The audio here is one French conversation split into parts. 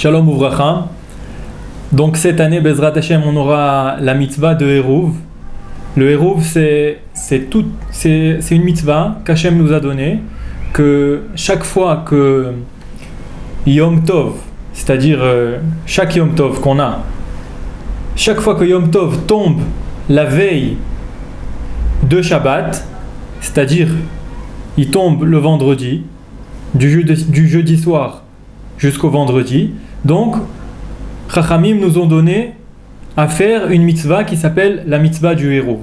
Shalom Uvracha. Donc cette année, Bezrat Hashem, on aura la mitzvah de Eruv. Le Eruv, c'est une mitzvah qu'Hashem nous a donnée, que chaque fois que Yom Tov, c'est-à-dire chaque Yom Tov qu'on a, chaque fois que Yom Tov tombe la veille de Shabbat, c'est-à-dire il tombe le vendredi, du jeudi soir jusqu'au vendredi, donc Chachamim nous ont donné à faire une mitzvah qui s'appelle la mitzvah du Eruv.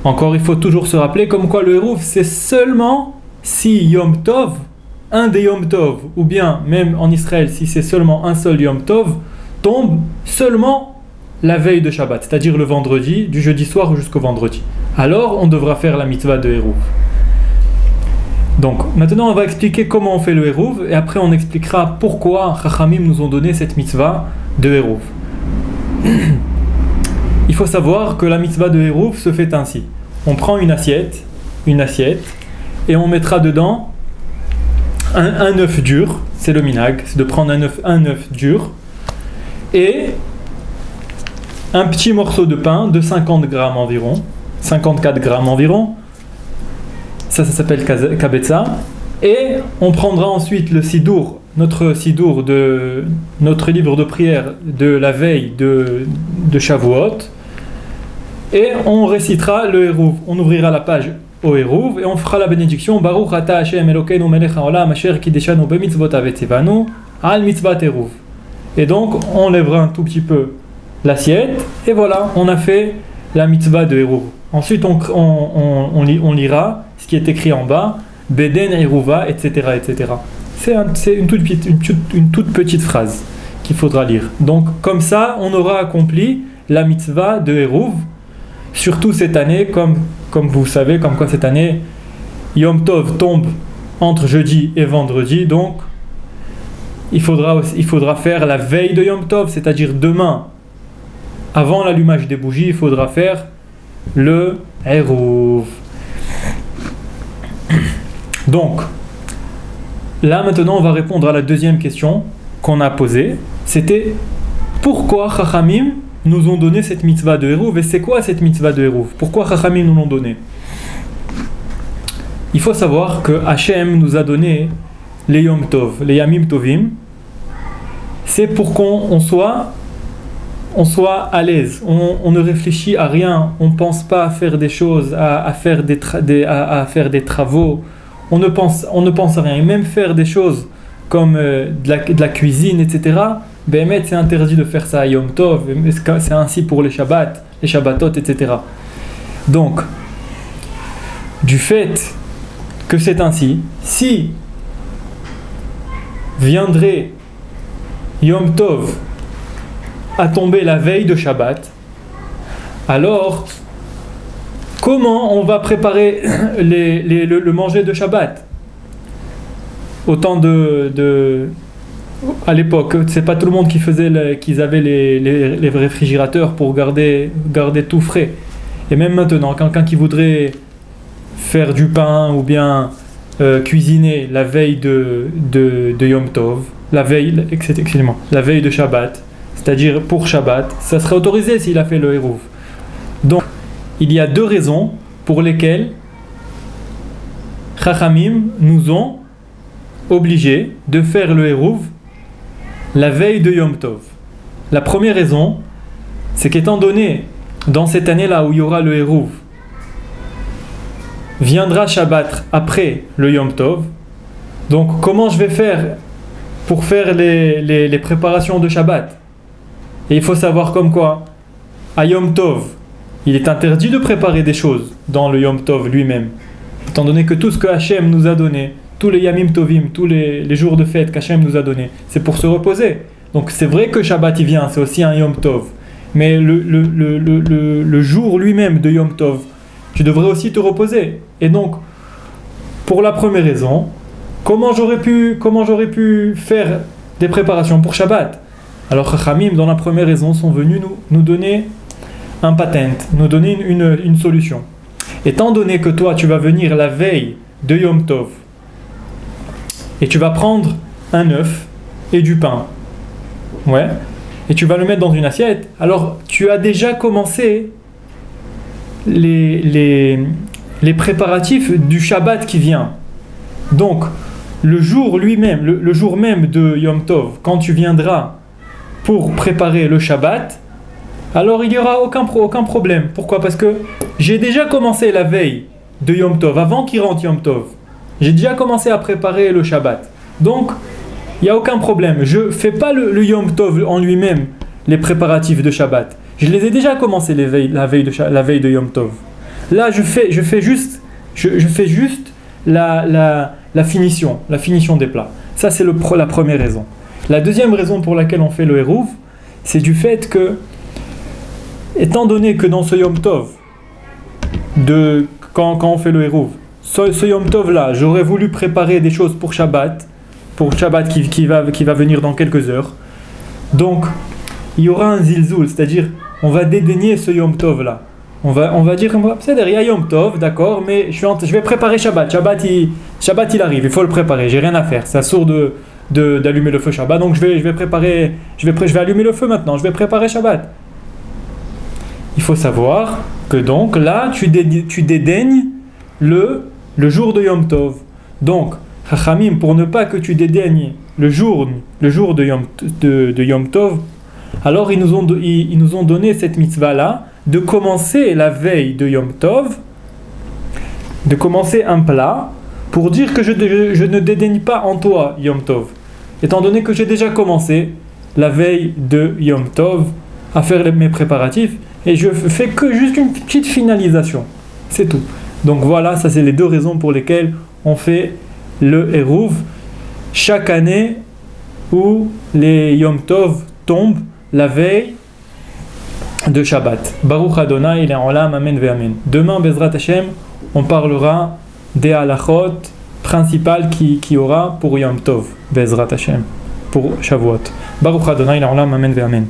Encore, il faut toujours se rappeler comme quoi le Eruv, c'est seulement si Yom Tov, un des Yom Tov, ou bien même en Israël, si c'est seulement un seul Yom Tov, tombe seulement la veille de Shabbat, c'est-à-dire le vendredi, du jeudi soir jusqu'au vendredi. Alors, on devra faire la mitzvah de Eruv. Donc, maintenant, on va expliquer comment on fait le Eruv, et après, on expliquera pourquoi Chachamim nous ont donné cette mitzvah de Eruv. Il faut savoir que la mitzvah de Eruv se fait ainsi. On prend une assiette, et on mettra dedans un œuf dur, c'est le minhag, c'est de prendre un œuf dur, et un petit morceau de pain de 50 grammes environ, 54 grammes environ, ça s'appelle kabetza, et on prendra ensuite le sidour, notre sidour de notre livre de prière de la veille de Shavuot, et on récitera le Eruv. On ouvrira la page au Eruv et on fera la bénédiction Baruch ata Hashem Elokeinu melech haolam asher kideshanu bemitzvotav etzivanu al mitzvat Eruv. Et donc on lèvera un tout petit peu l'assiette et voilà, on a fait la mitzvah de Eruv. Ensuite on lira ce qui est écrit en bas, Beden Eruva, etc. etc. C'est une toute petite phrase qu'il faudra lire. Donc comme ça, on aura accompli la mitzvah de Eruv, surtout cette année, comme vous savez, comme quoi cette année, Yom Tov tombe entre jeudi et vendredi, donc il faudra faire la veille de Yom Tov, c'est-à-dire demain, avant l'allumage des bougies, il faudra faire le Eruv. Donc, là maintenant on va répondre à la deuxième question qu'on a posée. C'était pourquoi Chachamim nous ont donné cette mitzvah de Eruv, et c'est quoi cette mitzvah de Eruv? Pourquoi Chachamim nous l'ont donné? Il faut savoir que Hashem nous a donné les Yom Tov, les Yamim Tovim. C'est pour qu'on soit à l'aise, on ne réfléchit à rien, on ne pense pas à faire des choses, à faire des travaux, on ne pense à rien, et même faire des choses comme de la cuisine, etc. Bémet, c'est interdit de faire ça à Yom Tov, c'est ainsi pour les Shabbats, les Shabbatot, etc. Donc, du fait que c'est ainsi, si viendrait Yom Tov à tomber la veille de Shabbat, alors comment on va préparer le manger de Shabbat? Autant à l'époque, c'est pas tout le monde qui avait les réfrigérateurs pour garder tout frais. Et même maintenant, quelqu'un qui voudrait faire du pain ou bien cuisiner la veille de Yom Tov, la veille de Shabbat, c'est-à-dire pour Shabbat, ça serait autorisé s'il a fait le Eruv. Donc, il y a deux raisons pour lesquelles Chachamim nous ont obligés de faire le Eruv la veille de Yom Tov. La première raison, c'est qu'étant donné, dans cette année-là où il y aura le Eruv, viendra Shabbat après le Yom Tov. Donc, comment je vais faire pour faire les préparations de Shabbat? Et il faut savoir comme quoi, à Yom Tov, il est interdit de préparer des choses dans le Yom Tov lui-même. Étant donné que tout ce que Hachem nous a donné, tous les Yamim Tovim, tous les jours de fête qu'Hachem nous a donné, c'est pour se reposer. Donc c'est vrai que Shabbat il vient, c'est aussi un Yom Tov. Mais le jour lui-même de Yom Tov, tu devrais aussi te reposer. Et donc, pour la première raison, comment j'aurais pu faire des préparations pour Shabbat? Alors Chachamim, dans la première raison, sont venus nous donner un patent, nous donner une solution. Étant donné que toi, tu vas venir la veille de Yom Tov, et tu vas prendre un œuf et du pain, Ouais. Et tu vas le mettre dans une assiette. Alors, tu as déjà commencé les préparatifs du Shabbat qui vient. Donc, le jour lui-même, le jour même de Yom Tov, quand tu viendras pour préparer le Shabbat, alors il n'y aura aucun problème. Pourquoi? Parce que j'ai déjà commencé la veille de Yom Tov, avant qu'il rentre Yom Tov. J'ai déjà commencé à préparer le Shabbat. Donc, il n'y a aucun problème. Je ne fais pas le Yom Tov en lui-même, les préparatifs de Shabbat. Je les ai déjà commencés la veille de Yom Tov. Là, je fais juste la finition des plats. Ça, c'est la première raison. La deuxième raison pour laquelle on fait le Hérouv, c'est du fait que, étant donné que dans ce Yom Tov, quand on fait le Hérouv, ce Yom Tov là, j'aurais voulu préparer des choses pour Shabbat qui va venir dans quelques heures. Donc, il y aura un zilzoul, c'est-à-dire, on va dédaigner ce Yom Tov là. On va dire, c'est-à-dire, il y a Yom Tov, d'accord, mais je vais préparer Shabbat. Shabbat il arrive, il faut le préparer, j'ai rien à faire. Ça sort d'allumer le feu Shabbat, donc je vais allumer le feu maintenant, je vais préparer Shabbat. Il faut savoir que donc là, tu dédaignes le jour de Yom Tov. Donc, Chachamim, pour ne pas que tu dédaignes le jour de Yom Tov, alors ils nous ont donné cette mitzvah-là de commencer la veille de Yom Tov, de commencer un plat pour dire que je ne dédaigne pas en toi Yom Tov, étant donné que j'ai déjà commencé la veille de Yom Tov à faire mes préparatifs et je fais que juste une petite finalisation, c'est tout. Donc voilà, ça c'est les deux raisons pour lesquelles on fait le Hérouv chaque année où les Yom Tov tombent la veille de Shabbat. Baruch Adonai, il est en l'âme, amen ve amen. Demain, Bezrat Hashem, on parlera des halachot principales qui aura pour Yom Tov, Bezrat Hashem, pour Shavuot. Baruch Adonai, il est en l'âme, amen ve amen.